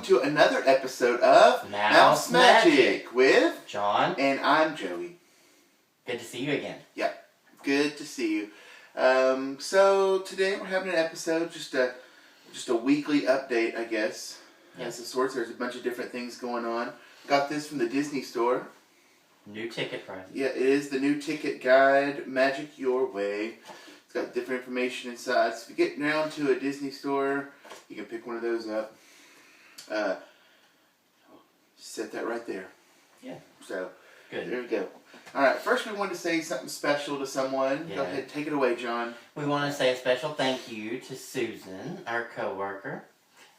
to another episode of Mouse Magic with John. And I'm Joey. Good to see you again. Yep, good to see you. So today we're having an episode, just a weekly update, I guess. As of sorts, there's a bunch of different things going on. Got this from the Disney store. New ticket price. Yeah, it is the new ticket guide, Magic Your Way. It's got different information inside. So if you get down to a Disney store, you can pick one of those up. Set that right there. Yeah. So, good. There we go. Alright, first we wanted to say something special to someone. Yeah. Go ahead, take it away, John. We want to say a special thank you to Susan, our co-worker.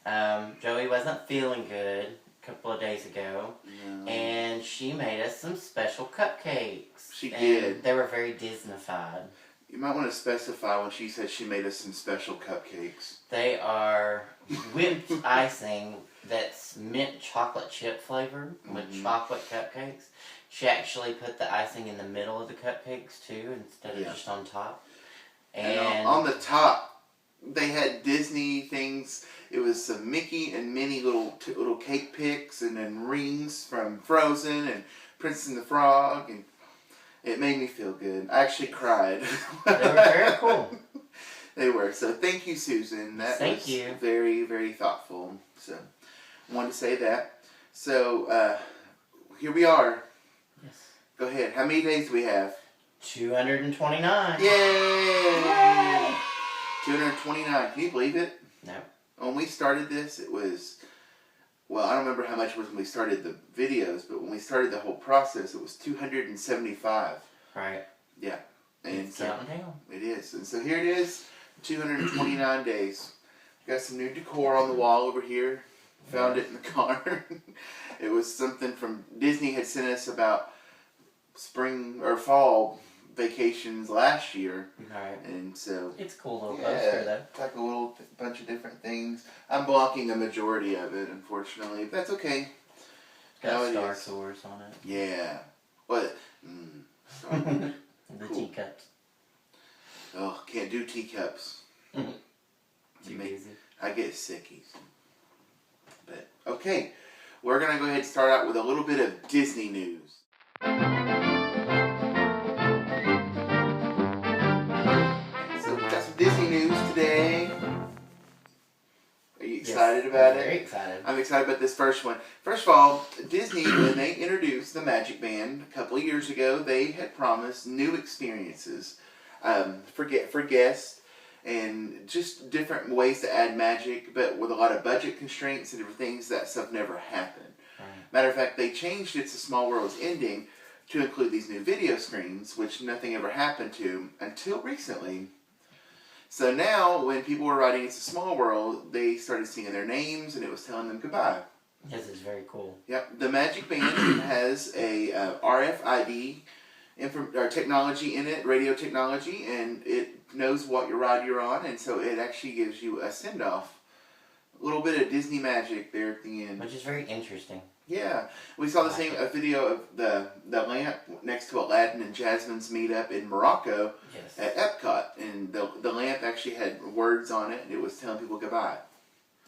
Joey wasn't feeling good a couple of days ago, and she made us some special cupcakes. She did. They were very Disney-fied. You might want to specify when she said she made us some special cupcakes. They are whipped icing that's mint chocolate chip flavored with chocolate cupcakes. She actually put the icing in the middle of the cupcakes too, instead of just on top. And on the top, they had Disney things. It was some Mickey and Minnie little cake picks, and then rings from Frozen and Princess and the Frog, and it made me feel good. I actually cried. They were very cool. They were. So thank you, Susan. That was very, very thoughtful. So I wanted to say that. So here we are. Yes. Go ahead. How many days do we have? 229. Yay! Yay! 229. Can you believe it? No. When we started this, it was, well, I don't remember how much it was when we started the videos, but when we started the whole process, it was 275. Right. Yeah. And it's counting down. It is. And so here it is, 229 days. Got some new decor on the wall over here. Found it in the car. It was something from Disney had sent us about spring or fall vacations last year. Right. And so it's a cool little poster though. It's like a little bunch of different things. I'm blocking the majority of it, unfortunately. But that's okay. Got Star Tours on it. Yeah. What? Star Tours. The teacups. Oh, can't do teacups. Too busy. I get sickies. But okay, we're gonna go ahead and start out with a little bit of Disney news. So we got some Disney news today. Are you excited about it? Very excited. I'm excited about this first one. First of all, Disney, when they introduced the Magic Band a couple of years ago, they had promised new experiences for guests and just different ways to add magic, but with a lot of budget constraints and different things, that stuff never happened. Right. Matter of fact, they changed It's a Small World's ending to include these new video screens, which nothing ever happened to until recently. So now, when people were writing It's a Small World, they started singing their names, and it was telling them goodbye. Yes, it's very cool. Yep. The Magic Band has a RFID technology in it, radio technology, and it knows what ride you're on, and so it actually gives you a send-off. A little bit of Disney magic there at the end. Which is very interesting. Yeah. We saw a video of the lamp next to Aladdin and Jasmine's meetup in Morocco at Epcot, and the lamp actually had words on it, and it was telling people goodbye.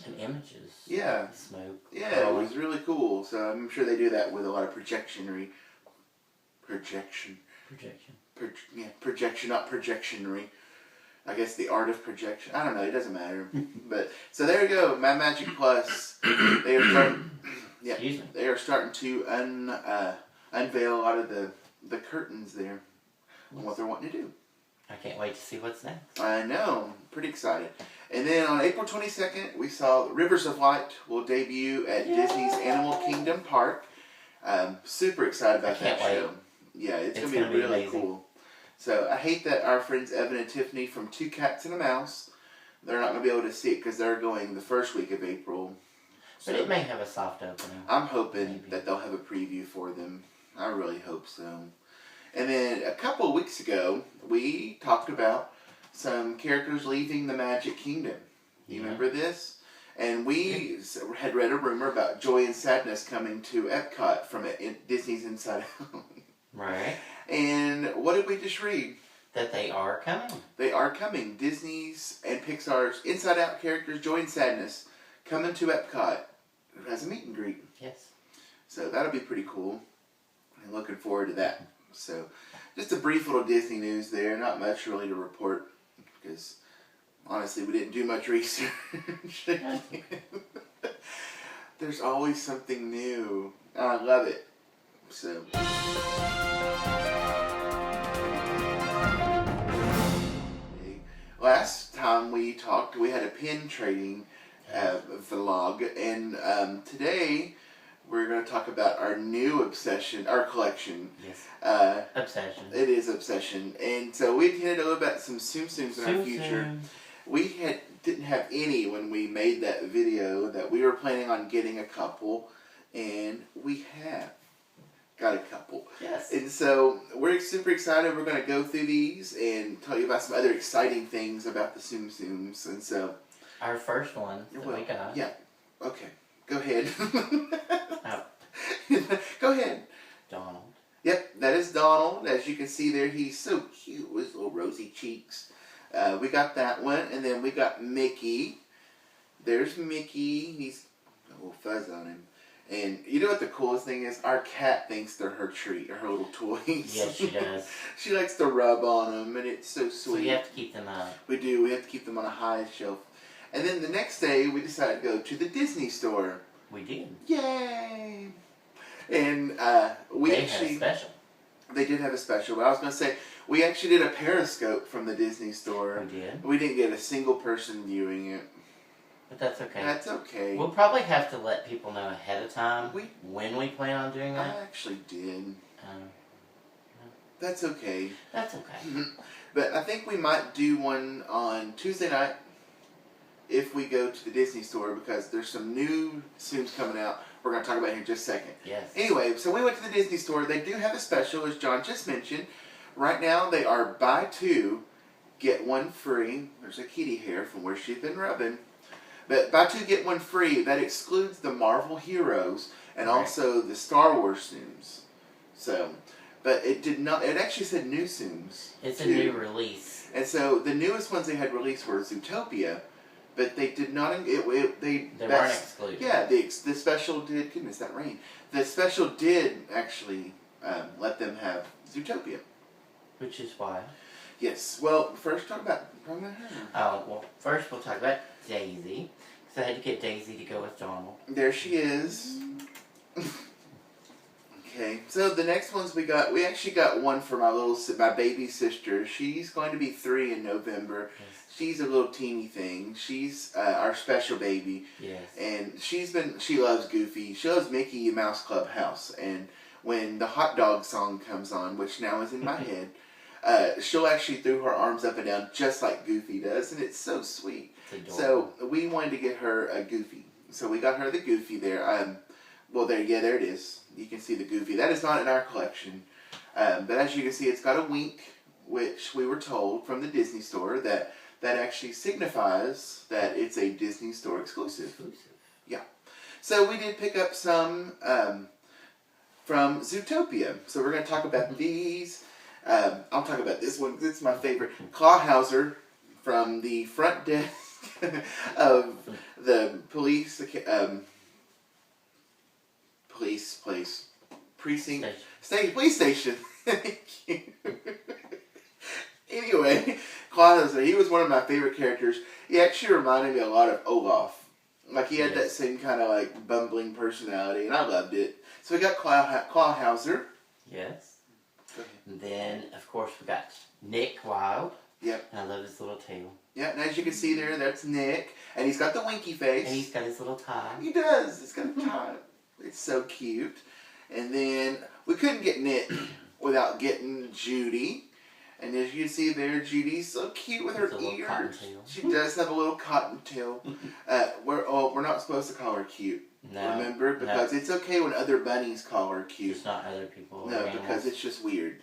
And images. Yeah. Smoke. Yeah, it was really cool. So I'm sure they do that with a lot of projectionary. Projection, not projectionary. I guess the art of projection. I don't know. It doesn't matter. But so there you go. My Magic Plus. They are starting. Yeah, they are starting to unveil a lot of the curtains there on what they're wanting to do. I can't wait to see what's next. I know. I'm pretty excited. And then on April 22nd, we saw Rivers of Light will debut at Disney's Animal Kingdom Park. Super excited about that show. Yeah, it's going to be really cool. So I hate that our friends Evan and Tiffany from Two Cats and a Mouse, they're not going to be able to see it because they're going the first week of April. But it may have a soft opening. I'm hoping that they'll have a preview for them. I really hope so. And then a couple of weeks ago, we talked about some characters leaving the Magic Kingdom. You remember this? And we had read a rumor about Joy and Sadness coming to Epcot from Disney's Inside Out. Right. And what did we just read? That they are coming. They are coming. Disney's and Pixar's Inside Out characters, Joy and Sadness, coming to Epcot has a meet and greet. Yes. So that'll be pretty cool. I'm looking forward to that. So just a brief little Disney news there. Not much really to report because honestly we didn't do much research. There's always something new. I love it. So. Last time we talked, we had a pin trading vlog, and today we're going to talk about our new obsession, our collection. Yes. Obsession. It is obsession, and so we hinted a little about some Tsum Tsums in our future. We didn't have any when we made that video that we were planning on getting a couple, and we have got a couple. Yes. And so we're super excited. We're going to go through these and tell you about some other exciting things about the Tsum Tsums. And so our first one that we got. Yeah. Okay. Go ahead. Oh. Go ahead. Donald. Yep, that is Donald. As you can see there, he's so cute with his little rosy cheeks. We got that one, and then we got Mickey. There's Mickey. He's got a little fuzz on him. And you know what the coolest thing is? Our cat thinks they're her treat, or her little toys. Yes, she does. She likes to rub on them, and it's so sweet. So you have to keep them up. We do. We have to keep them on a high shelf. And then the next day, we decided to go to the Disney store. We did. Yay! And we they actually... had a special. They did have a special, but I was going to say, we actually did a Periscope from the Disney store. We did. We didn't get a single person viewing it. But that's okay. That's okay. We'll probably have to let people know ahead of time when we plan on doing that. I actually did. That's okay. That's okay. But I think we might do one on Tuesday night if we go to the Disney store because there's some new Tsums coming out. We're going to talk about here in just a second. Yes. Anyway, so we went to the Disney store. They do have a special, as John just mentioned. Right now, they are buy two, get one free. There's a kitty hair from where she's been rubbing. But buy two, get one free. That excludes the Marvel heroes and also the Star Wars Tsums. So, but it did not. It actually said new Tsums. It's a new release. And so the newest ones they had released were Zootopia, but they did not. They weren't excluded. Yeah, the special did. Goodness, that rain. The special did actually let them have Zootopia. Which is why. Yes. Well, first talk about her. Oh well, first we'll talk about Daisy. So I had to get Daisy to go with Donald. There she is. Okay, so the next ones we actually got one for my baby sister. She's going to be 3 in November. Yes. She's a little teeny thing. She's our special baby. Yes. And she loves Goofy. She loves Mickey Mouse Clubhouse. And when the hot dog song comes on, which now is in my head, she'll actually throw her arms up and down just like Goofy does, and it's so sweet. So we wanted to get her a Goofy. So we got her the Goofy there. Well, there it is. You can see the Goofy. That is not in our collection. But as you can see, it's got a wink, which we were told from the Disney store that actually signifies that it's a Disney store exclusive. Yeah. So we did pick up some from Zootopia. So we're going to talk about these. I'll talk about this one. It's my favorite. Clawhauser from the front desk of the police police station. Thank you. Anyway, Clawhauser, he was one of my favorite characters. He actually reminded me a lot of Olaf. Like he had that same kind of like bumbling personality, and I loved it. So we got Clawhauser. Yes. And then, of course, we got Nick Wilde. Yep. And I love his little tail. Yeah, and as you can see there, that's Nick. And he's got the winky face. And he's got his little tie. He does. He's got a tie. It's so cute. And then, we couldn't get Nick without getting Judy. And as you can see there, Judy's so cute with her ears. She does have a little cottontail. We're not supposed to call her cute. No. Remember? Because it's okay when other bunnies call her cute. Just not other people. No, because it's just weird.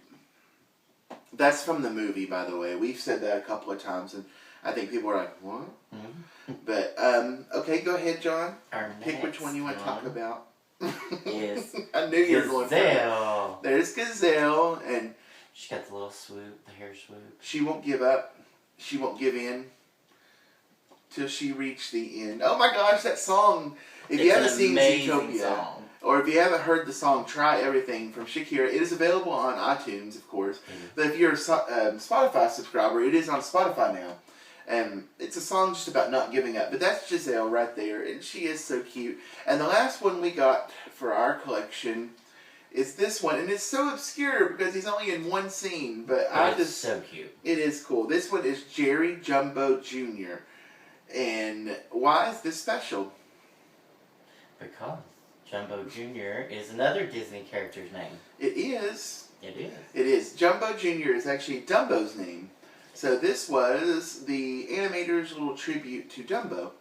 That's from the movie, by the way. We've said that a couple of times, and I think people are like, what? Mm-hmm. But, okay, go ahead, John. Pick which one you want to talk about. Yes. I knew you were going for it. There's Gazelle, and she got the little swoop, the hair swoop. She won't give up. She won't give in. till she reached the end. Oh my gosh, that song! If It's you haven't an seen amazing Zootopia, song. or if you haven't heard the song Try Everything from Shakira, it is available on iTunes, of course. But if you're a Spotify subscriber, it is on Spotify now. And it's a song just about not giving up. But that's Giselle right there, and she is so cute. And the last one we got for our collection is this one, and it's so obscure because he's only in one scene. But It's so cute. It is cool. This one is Jerry Jumbo Jr. And why is this special? Because Jumbo Jr. is another Disney character's name. It is. It is. It is. Jumbo Jr. is actually Dumbo's name. So this was the animator's little tribute to Dumbo.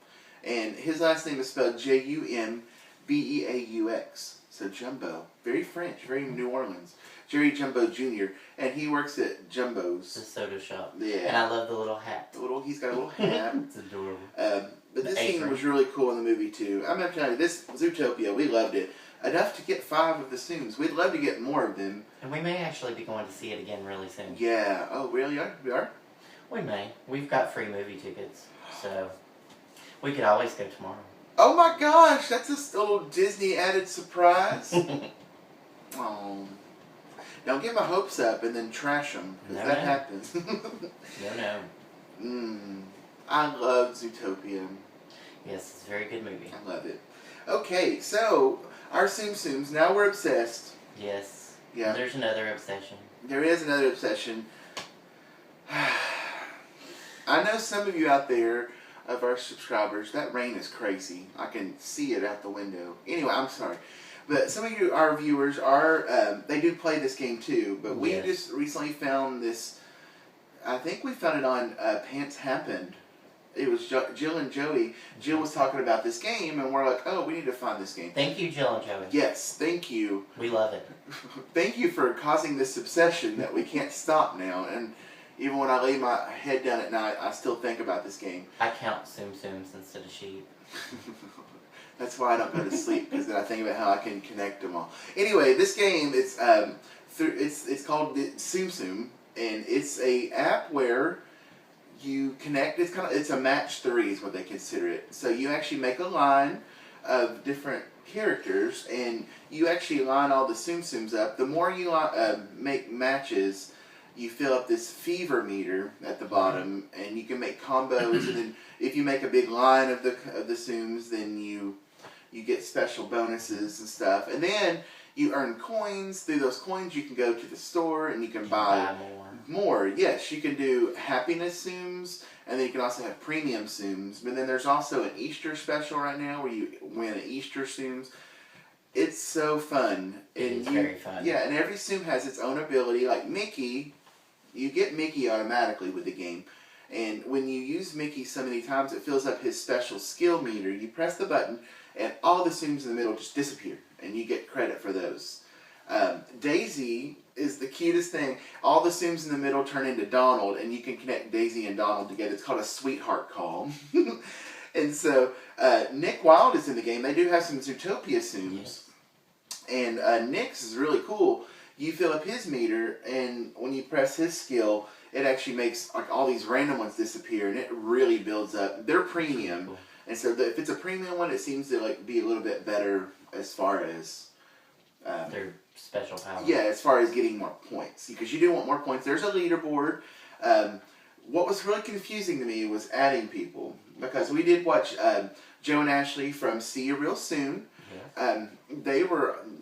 And his last name is spelled Jumbeaux. So Jumbo. Very French, very New Orleans. Jerry Jumbo Jr. And he works at Jumbo's. The soda shop. Yeah. And I love the little hat. He's got a little hat. It's adorable. But this scene was really cool in the movie too. I'm going to tell you, this Zootopia, we loved it. Enough to get 5 of the Tsums. We'd love to get more of them. And we may actually be going to see it again really soon. Yeah. Oh, really? We are? We may. We've got free movie tickets. So we could always go tomorrow. Oh my gosh, that's a little Disney added surprise. Oh. Don't get my hopes up and then trash them, because that happens. No. I love Zootopia. Yes, it's a very good movie. I love it. Okay, so our Tsum Tsums, now we're obsessed. Yes. Yeah. There's another obsession. There is another obsession. I know some of you out there, of our subscribers, that rain is crazy. I can see it out the window. Anyway, I'm sorry. But some of you, our viewers, they do play this game too. But we just recently found this, I think we found it on Pants Happened. It was Jill and Joey. Jill was talking about this game, and we're like, oh, we need to find this game. Thank you, Jill and Joey. Yes, thank you. We love it. Thank you for causing this obsession that we can't stop now. And even when I lay my head down at night, I still think about this game. I count Tsum Tsums instead of sheep. That's why I don't go to sleep, because then I think about how I can connect them all. Anyway, this game it's called Tsum Tsum, and it's a app where you connect. It's a match 3 is what they consider it. So you actually make a line of different characters, and you actually line all the Tsum Tsums up. The more you make matches, you fill up this fever meter at the bottom, and you can make combos. And then if you make a big line of the Tsums, then you get special bonuses and stuff. And then you earn coins. Through those coins, you can go to the store and you can buy more. Yes, you can do happiness Tsums, and then you can also have premium Tsums. But then there's also an Easter special right now where you win an Easter Tsums. It's so fun. It's very fun. Yeah, and every Tsum has its own ability. Like Mickey, you get Mickey automatically with the game. And when you use Mickey so many times, it fills up his special skill meter. You press the button, and all the Tsums in the middle just disappear, and you get credit for those. Daisy is the cutest thing. All the Tsums in the middle turn into Donald, and you can connect Daisy and Donald together. It's called a sweetheart call. And so Nick Wilde is in the game. They do have some Zootopia Tsums. And Nick's is really cool. You fill up his meter, and when you press his skill, it actually makes like all these random ones disappear, and it really builds up. They're premium. Cool. And so if it's a premium one, it seems to like be a little bit better as far as their special power. Yeah, as far as getting more points, because you do want more points. There's a leaderboard. What was really confusing to me was adding people, because we did watch Joe and Ashley from See You Real Soon. Yeah. They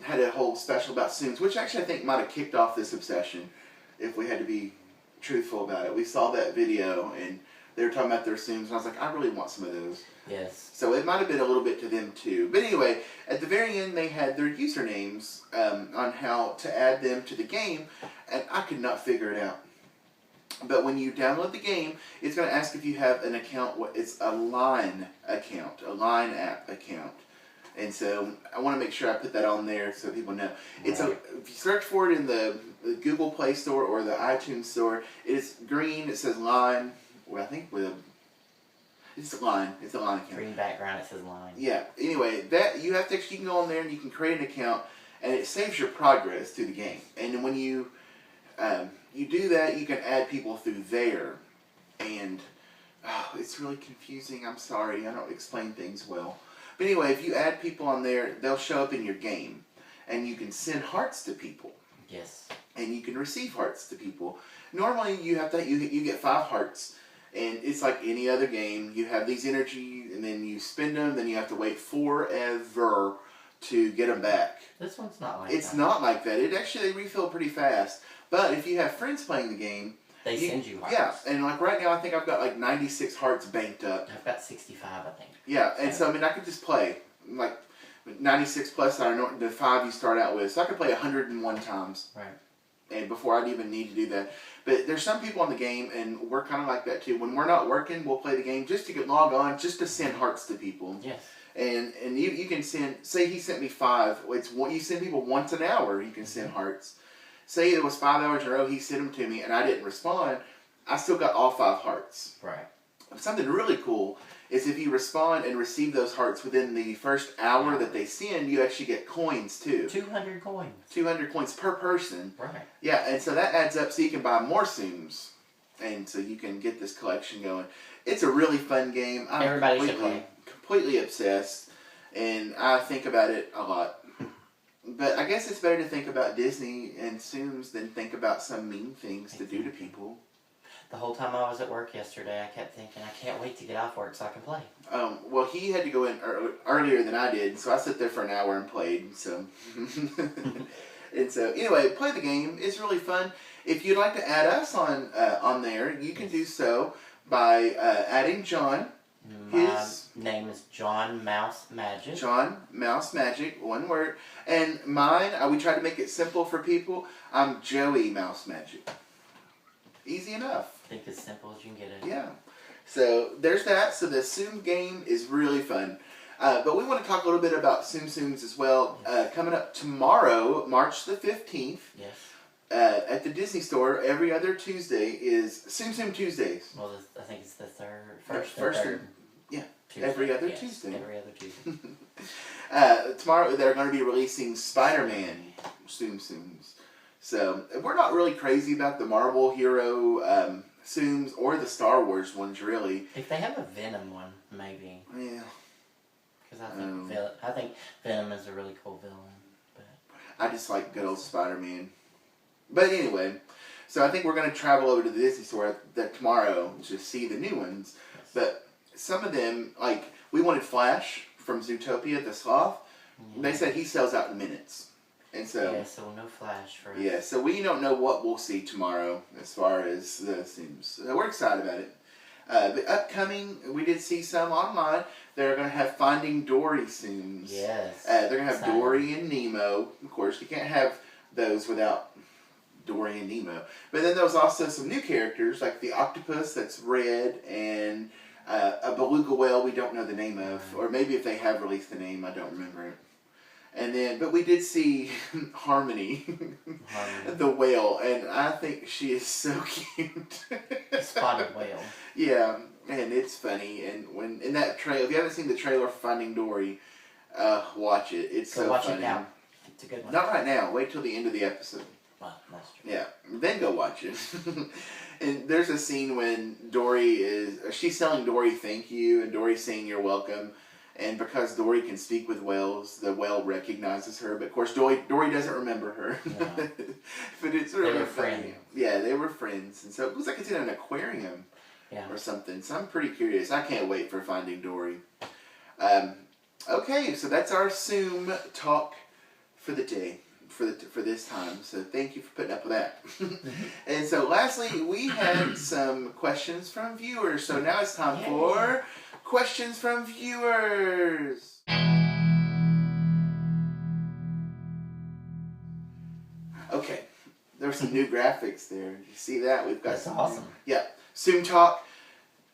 had a whole special about Tsums, which actually I think might have kicked off this obsession, if we had to be truthful about it. We saw that video, and they were talking about their Tsums, and I was like, I really want some of those. Yes. So it might have been a little bit to them too. But anyway, at the very end they had their usernames on how to add them to the game, and I could not figure it out. But when you download the game, it's going to ask if you have an account. It's a Line account, a Line app account. And so I want to make sure I put that on there so people know. It's if you search for it in the Google Play Store or the iTunes Store, it's green. It says Line. Well, I think it's a Line. It's a Line account. Green background. It says Line. Yeah. Anyway, you can go on there and you can create an account, and it saves your progress through the game. And when you do that, you can add people through there, and Oh, it's really confusing. I'm sorry. I don't explain things well. But anyway, if you add people on there, they'll show up in your game. And you can send hearts to people. Yes. And you can receive hearts to people. Normally, you have to you get 5 hearts. And it's like any other game. You have these energy, and then you spend them, then you have to wait forever to get them back. This one's not like It's that. not like that. It actually, they refill pretty fast. But if you have friends playing the game, they send you hearts. Yeah, and like right now, I think I've got like 96 hearts banked up. I've got 65, I think. Yeah, and so I mean, I could just play like 96 plus the 5 you start out with. So I could play 101 times. Right. And before I'd even need to do that. But there's some people in the game, and we're kind of like that too. When we're not working, we'll play the game just to get log on, just to send hearts to people. Yes. And you can send, say he sent me 5. It's one, you send people once an hour, you can send hearts. Say it was 5 hours in a row, he sent them to me, and I didn't respond. I still got all 5 hearts. Right. Something really cool is if you respond and receive those hearts within the first hour that they send, you actually get coins too. 200 coins. 200 coins per person. Right. Yeah, and so that adds up so you can buy more Tsums. And so you can get this collection going. It's a really fun game. I'm Everybody should play. Completely obsessed. And I think about it a lot. But I guess it's better to think about Disney and Tsums than think about some mean things to do to people. The whole time I was at work yesterday, I kept thinking, I can't wait to get off work so I can play. Well, he had to go in earlier than I did, so I sat there for an hour and played. So, and so anyway, play the game. It's really fun. If you'd like to add us on there, you can do so by adding John. My name is JohnMouseMagic. JohnMouseMagic, one word. And mine, we try to make it simple for people. I'm JoieMouseMagic. Easy enough. I think as simple as you can get it. Yeah. So there's that. So the Tsum game is really fun. But we want to talk a little bit about Tsums as well. Coming up tomorrow, March the 15th. Yes. At the Disney store, every other Tuesday is Tsum Tuesdays. Well, I think it's the third. Yeah. Tuesday. Every other Yes, Tuesday. Every other Tuesday. Tomorrow they're going to be releasing Spider-Man Tsums. So we're not really crazy about the Marvel hero Tsums or the Star Wars ones, really. If they have a Venom one, maybe. Yeah. Because I think Venom is a really cool villain. But I just like good old Spider-Man. But anyway, so I think we're going to travel over to the Disney store tomorrow to see the new ones. Yes. But some of them, like, we wanted Flash from Zootopia, the sloth. Yeah. They said he sells out in minutes. And so, yeah, so no Flash for us. Yeah, so we don't know what we'll see tomorrow as far as the Tsums. So we're excited about it. But upcoming, we did see some online. They're going to have Finding Dory Tsums. Yes. They're going to have Dory and Nemo. Of course, you can't have those without Dory and Nemo. But then there was also some new characters, like the octopus that's red, and a beluga whale we don't know the name of. Or maybe if they have released the name, I don't remember it. And then, but we did see Harmony, the whale, and I think she is so cute. Spotted whale. Yeah, and it's funny. And when in that trailer, if you haven't seen the trailer for Finding Dory, watch it. It's so watch funny. It now. It's a good one. Not right now. Wait till the end of the episode. Well, that's true. Yeah, then go watch it. And there's a scene when she's telling Dory thank you, and Dory's saying you're welcome. And because Dory can speak with whales, the whale recognizes her. But of course, Dory doesn't remember her. Yeah. But it's really they were funny. Friends. Yeah, they were friends. And so it looks like it's in an aquarium or something. So I'm pretty curious. I can't wait for Finding Dory. Okay, so that's our Tsum talk for the day. For this time, so thank you for putting up with that. And so lastly, we had some questions from viewers. So now it's time for questions from viewers. Okay, there were some new graphics there. You see that? We've got That's awesome. Tsum talk,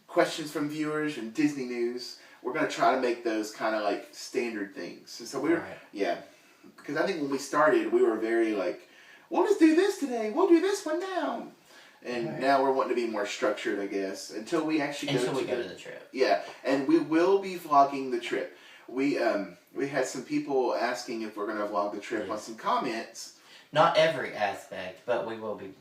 questions from viewers, and Disney news. We're going to try to make those kind of like standard things. And so because I think when we started, we were very like, we'll just do this today. We'll do this one now. And now we're wanting to be more structured, I guess, until we actually go to the trip. Yeah, and we will be vlogging the trip. We had some people asking if we're going to vlog the trip on some comments. Not every aspect, but we will be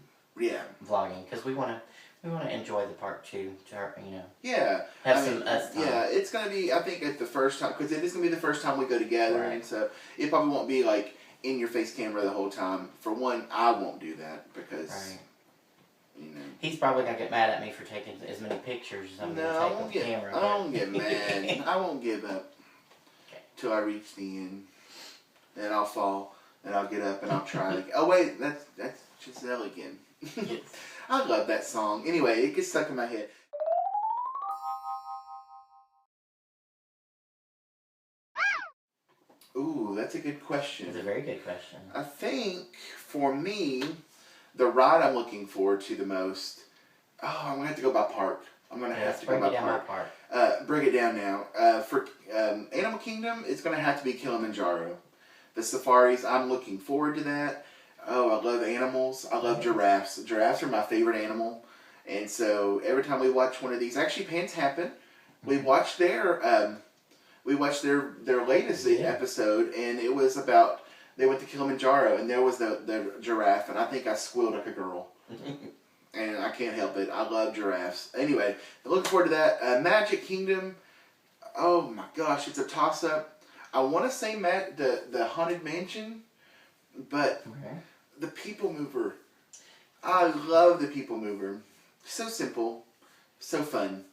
vlogging because we want We want to enjoy the park too, you know. Yeah. Have some us time. Yeah, it's going to be, I think, at the first time, because it is going to be the first time we go together, Right. and so it probably won't be like in your face camera the whole time. For one, I won't do that because, you know. He's probably going to get mad at me for taking as many pictures as I'm going to take with the camera. I won't get mad. I won't give up till I reach the end. Then I'll fall, and I'll get up, and I'll try again. Oh, wait, that's Giselle again. Yes. I love that song. Anyway, it gets stuck in my head. Ooh, that's a good question. It's a very good question. I think, for me, the ride I'm looking forward to the most... Oh, I'm going to have to go by park. I'm going to have to go by park. Bring it down now. For Animal Kingdom, it's going to have to be Kilimanjaro. The safaris, I'm looking forward to that. Oh, I love animals. I love giraffes. Giraffes are my favorite animal. And so every time we watch one of these, actually Pants Happen, we watched their latest episode, and it was about, they went to Kilimanjaro, and there was the giraffe, and I think I squealed like a girl. And I can't help it. I love giraffes. Anyway, I'm looking forward to that. Magic Kingdom, oh my gosh, it's a toss-up. I want to say the Haunted Mansion, but the People Mover. I love the People Mover. So simple, so fun.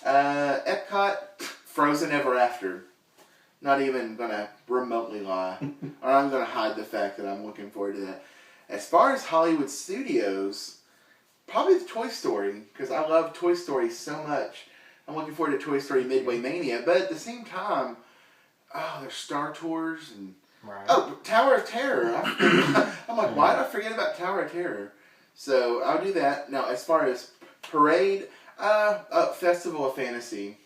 Epcot, Frozen Ever After. Not even going to remotely lie. Or I'm going to hide the fact that I'm looking forward to that. As far as Hollywood Studios, probably the Toy Story, because I love Toy Story so much. I'm looking forward to Toy Story Midway Mania, but at the same time, there's Star Tours and... Right. Oh, Tower of Terror. I'm like, why did I forget about Tower of Terror? So, I'll do that. Now, as far as parade, Festival of Fantasy.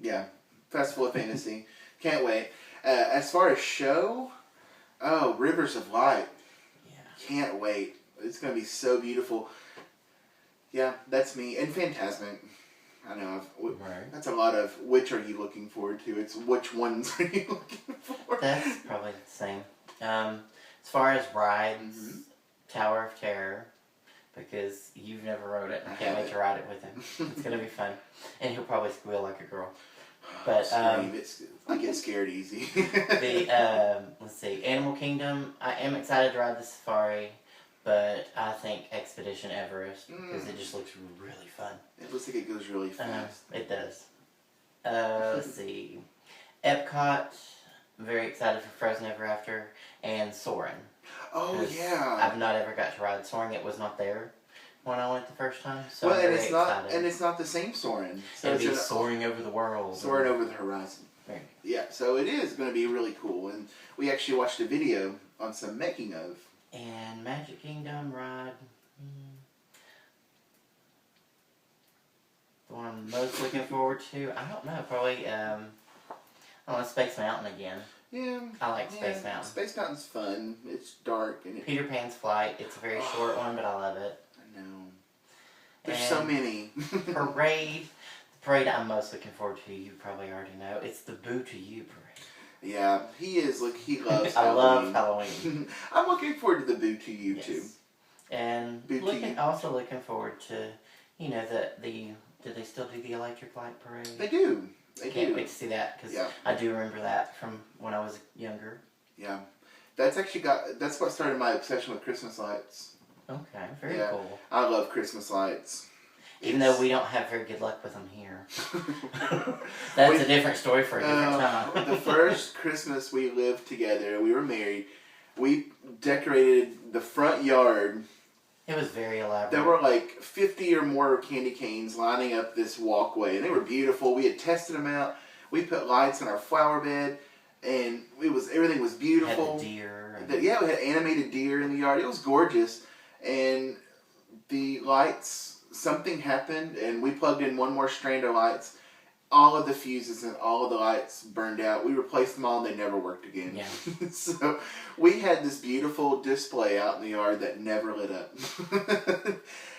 Yeah, Festival of Fantasy. Can't wait. As far as show, Rivers of Light. Yeah. Can't wait. It's going to be so beautiful. Yeah, that's me. And Fantasmic. I know. That's a lot of which are you looking forward to. It's which ones are you looking for. That's probably the same. As far as rides, Tower of Terror, because you've never rode it. I can't wait to ride it with him. It's going to be fun. And he'll probably squeal like a girl. But I get scared easy. Let's see, Animal Kingdom. I am excited to ride the safari, but I think Expedition Everest because it just looks really fun. It looks like it goes really fast. It does. Let's see, Epcot. Very excited for Frozen Ever After and Soarin'. Oh yeah. I've not ever got to ride Soarin'. It was not there when I went the first time. So well, I'm very excited. And it's not the same Soarin'. So it'll be soaring over the world. Soaring over the horizon. Right. Yeah, so it is going to be really cool. And we actually watched a video on some making of. And Magic Kingdom ride. The one I'm most looking forward to, I don't know, probably, Space Mountain again. Yeah. I like Space Mountain. Space Mountain's fun. It's dark. And Peter Pan's Flight. It's a very short one, but I love it. I know. There's so many. Parade. The parade I'm most looking forward to, you probably already know. It's the Boo to You parade. Yeah, he is. Look, he loves I Halloween. love Halloween. I'm looking forward to the Boo to You, too. And also looking forward to, do they still do the Electric Light Parade? They do. Can't wait to see that, because I do remember that from when I was younger. Yeah. That's what started my obsession with Christmas lights. Okay, very cool. I love Christmas lights. Even though we don't have very good luck with them here. That's a different story for a different time. The first Christmas we lived together, we were married, we decorated the front yard. It was very elaborate. There were like 50 or more candy canes lining up this walkway, and they were beautiful. We had tested them out. We put lights in our flower bed, and everything was beautiful. Had the deer. We had animated deer in the yard. It was gorgeous. And the lights, something happened, and we plugged in one more strand of lights. All of the fuses and all of the lights burned out. We replaced them all, and they never worked again. Yeah. So we had this beautiful display out in the yard that never lit up.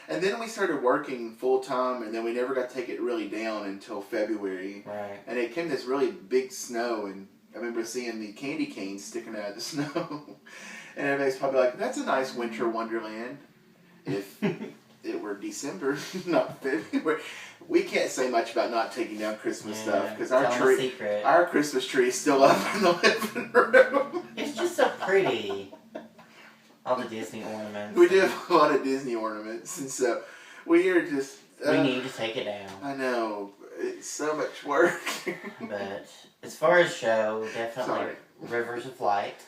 And then we started working full time, and then we never got to take it really down until February. Right. And it came this really big snow, and I remember seeing the candy canes sticking out of the snow. And everybody's probably like, that's a nice winter wonderland. If it were December, not February, we can't say much about not taking down Christmas stuff because our Christmas tree is still up in the living room. It's just so pretty. All the Disney ornaments. We do have a lot of Disney ornaments, and so we are just. We need to take it down. I know. It's so much work. But as far as show, definitely Rivers of Light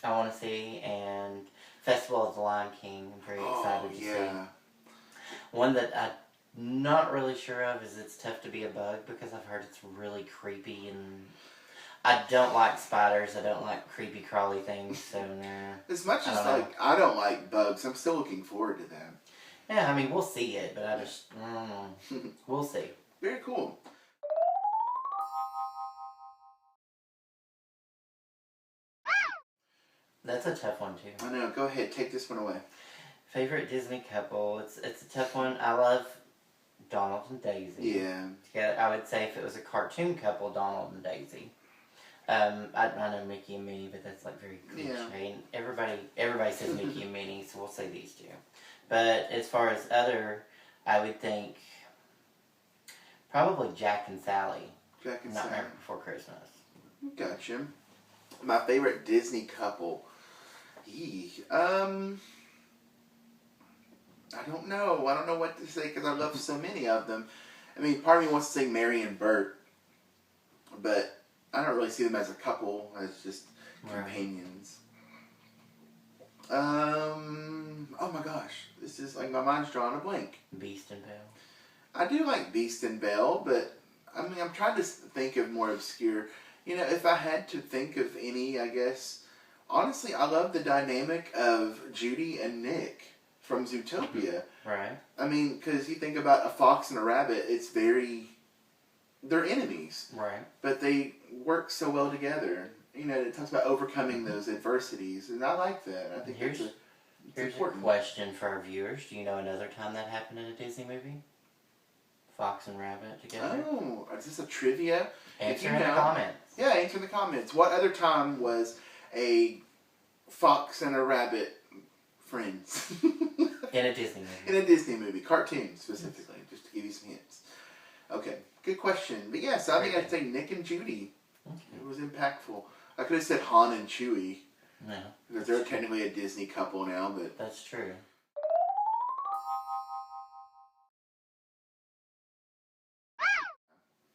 I want to see, and Festival of the Lion King I'm very excited to see. One that I'm not really sure of is It's Tough to Be a Bug, because I've heard it's really creepy, and I don't like spiders, I don't like creepy crawly things, so nah. As much as I don't like bugs, I'm still looking forward to that. Yeah, I mean, we'll see it, but I don't know. We'll see. Very cool. That's a tough one, too. I know. Go ahead. Take this one away. Favorite Disney couple? It's a tough one. I love Donald and Daisy. Yeah. I would say if it was a cartoon couple, Donald and Daisy. I know Mickey and Minnie, but that's like very cliche. Yeah. And everybody says Mickey and Minnie, so we'll say these two. But as far as other, I would think probably Jack and Sally. Jack and Nightmare Sally. Before Christmas. Gotcha. My favorite Disney couple. I don't know. I don't know what to say because I love so many of them. I mean, part of me wants to say Mary and Bert, but I don't really see them as a couple, as just companions. Oh my gosh. This is like my mind's drawing a blank. Beast and Belle. I do like Beast and Belle, but I mean, I'm trying to think of more obscure. You know, if I had to think of any, I guess, honestly, I love the dynamic of Judy and Nick from Zootopia. Right. I mean, because you think about a fox and a rabbit, they're enemies. Right. But they work so well together. You know, it talks about overcoming those adversities, and I like that. I think here's important. A question for our viewers. Do you know another time that happened in a Disney movie? Fox and rabbit together? Oh, is this a trivia? Answer in the comments. Yeah, answer in the comments. What other time was a fox and a rabbit friends? In a Disney movie. In a Disney movie. Cartoon, specifically. Just to give you some hints. Okay. Good question. But yes, I think I'd say Nick and Judy. Okay. It was impactful. I could have said Han and Chewie. No. Because they're technically a Disney couple now, but... That's true.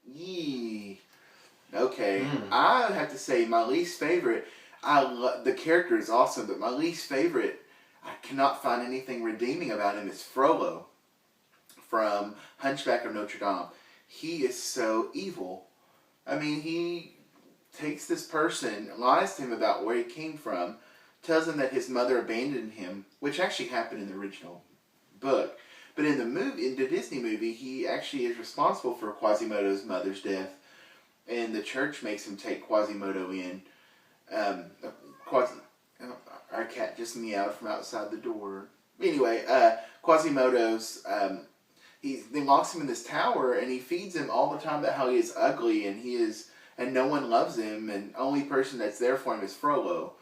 Yee. Okay. I have to say my least favorite, the character is awesome, but my least favorite, I cannot find anything redeeming about him, is Frollo from Hunchback of Notre Dame. He is so evil. I mean, he takes this person, lies to him about where he came from, tells him that his mother abandoned him, which actually happened in the original book. But in the Disney movie, he actually is responsible for Quasimodo's mother's death, and the church makes him take Quasimodo in. Our cat just meowed from outside the door. Anyway, Quasimodo's, he then locks him in this tower, and he feeds him all the time about how he is ugly, and no one loves him, and only person that's there for him is Frollo.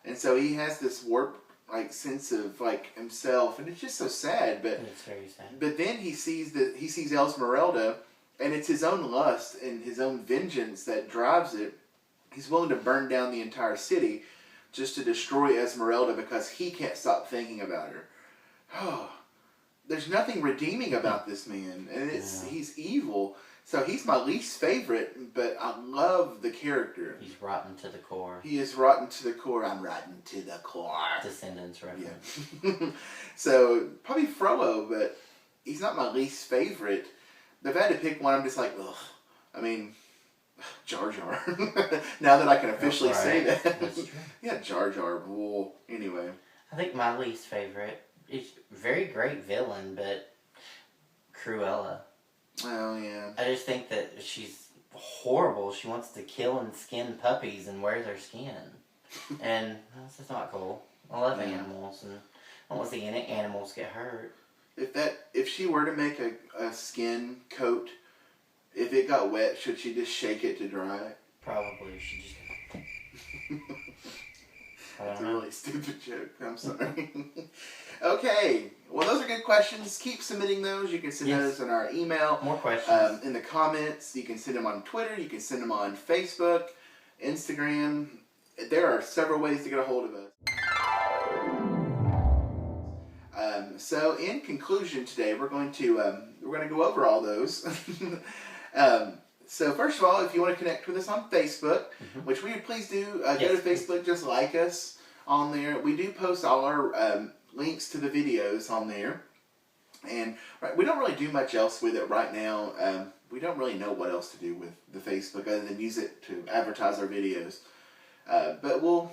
And so he has this warped sense of himself, and it's just so sad. But it's very sad. But then he sees Esmeralda, and it's his own lust and his own vengeance that drives it. He's willing to burn down the entire city just to destroy Esmeralda because he can't stop thinking about her. Oh, there's nothing redeeming about this man, and he's evil. So he's my least favorite, but I love the character. He's rotten to the core. He is rotten to the core. I'm rotten to the core. Descendants reference. Yeah. So probably Frollo, but he's not my least favorite. If I had to pick one, I'm just like, ugh. I mean, Jar Jar. Now that I can officially say that. That's true. Yeah, Jar Jar. Well, anyway. I think my least favorite is very great villain, but Cruella. Oh, yeah. I just think that she's horrible. She wants to kill and skin puppies and wear their skin. And that's just not cool. I love animals, and I don't want to see any animals get hurt. If she were to make a skin coat, if it got wet, should she just shake it to dry it? Probably. She just... That's a really stupid joke. I'm sorry. Okay. Well, those are good questions. Keep submitting those. You can send those in our email. More questions. In the comments. You can send them on Twitter. You can send them on Facebook, Instagram. There are several ways to get a hold of us. So, in conclusion today, we're going to go over all those. So, first of all, if you want to connect with us on Facebook, which we would please do, go to Facebook, just like us on there. We do post all our links to the videos on there. And we don't really do much else with it right now. We don't really know what else to do with the Facebook other than use it to advertise our videos. But we'll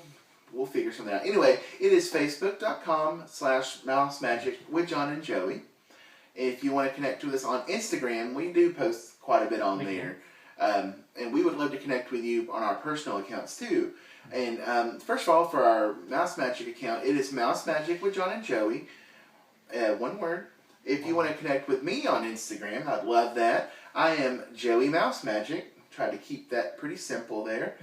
figure something out. Anyway, it is facebook.com/MouseMagic with John and Joey. If you want to connect with us on Instagram, we do post quite a bit on there. And we would love to connect with you on our personal accounts too. And first of all, for our MouseMagic account, it is MouseMagic with John and Joey. One word. If you want to connect with me on Instagram, I'd love that. I am JoieMouseMagic. Try to keep that pretty simple there.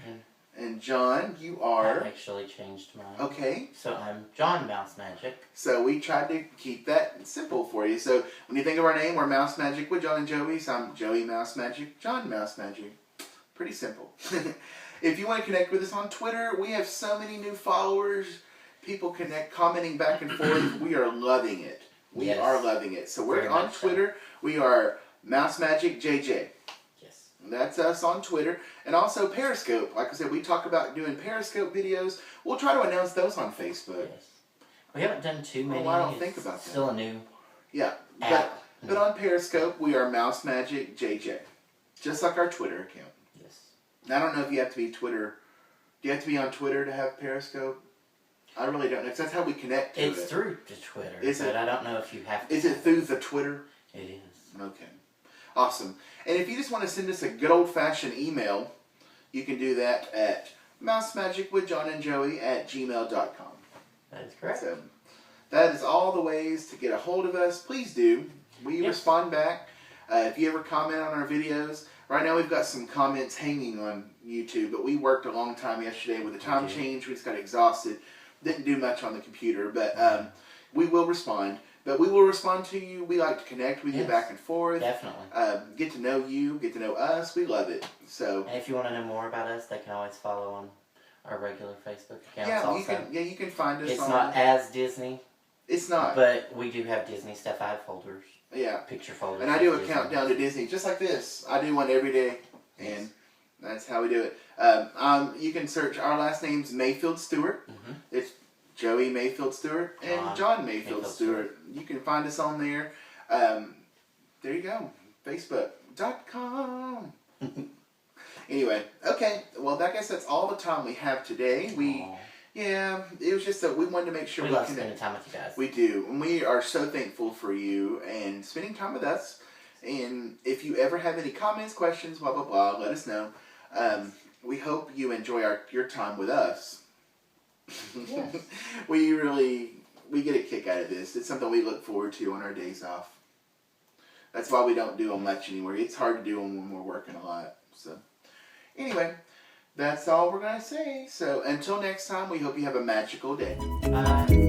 And John, you are... I actually changed mine. Okay. So I'm JohnMouseMagic. So we tried to keep that simple for you. So when you think of our name, we're MouseMagic with John and Joey. So I'm JoieMouseMagic, JohnMouseMagic. Pretty simple. If you want to connect with us on Twitter, we have so many new followers. People commenting back and forth. We are loving it. We are loving it. So we're on Twitter. We are MouseMagicJJ. Yes. That's us on Twitter. And also Periscope. Like I said, we talk about doing Periscope videos. We'll try to announce those on Facebook. Yes. We haven't done too many. I don't think about that. Still a new app. But on Periscope, we are MouseMagicJJ. Just like our Twitter account. Yes. Now, I don't know if you have to be Twitter. Do you have to be on Twitter to have Periscope? I really don't know, because that's how we connect to it. It's through the Twitter, but I don't know if you have to. Is it through the Twitter? It is. Okay. Awesome. And if you just want to send us a good old-fashioned email, you can do that at mousemagicwithjohnandjoey@gmail.com. That is correct. So, that is all the ways to get a hold of us. Please do. We respond back. If you ever comment on our videos, right now we've got some comments hanging on YouTube, but we worked a long time yesterday with the time change. We just got exhausted. Didn't do much on the computer, but we will respond. But we will respond to you. We like to connect with you back and forth. Definitely. Get to know you, get to know us. We love it. So. And if you want to know more about us, they can always follow on our regular Facebook accounts. You can find us. It's not as Disney. It's not. But we do have Disney stuff. I have folders. Yeah. Picture folders. And I do a countdown to Disney, just like this. I do one every day, and that's how we do it. You can search our last name's Mayfield-Stewart. It's Joey Mayfield-Stewart and John Mayfield-Stewart. You can find us on there. There you go. Facebook.com. Anyway, okay. Well, I guess that's all the time we have today. It was just that we wanted to make sure we love spending time with you guys. We do. And we are so thankful for you and spending time with us. And if you ever have any comments, questions, blah, blah, blah, let us know. We hope you enjoy your time with us. Yes. We get a kick out of this. It's something we look forward to on our days off. That's why we don't do them much anymore. It's hard to do them when we're working a lot. So, anyway, that's all we're going to say. So, until next time, we hope you have a magical day. Bye.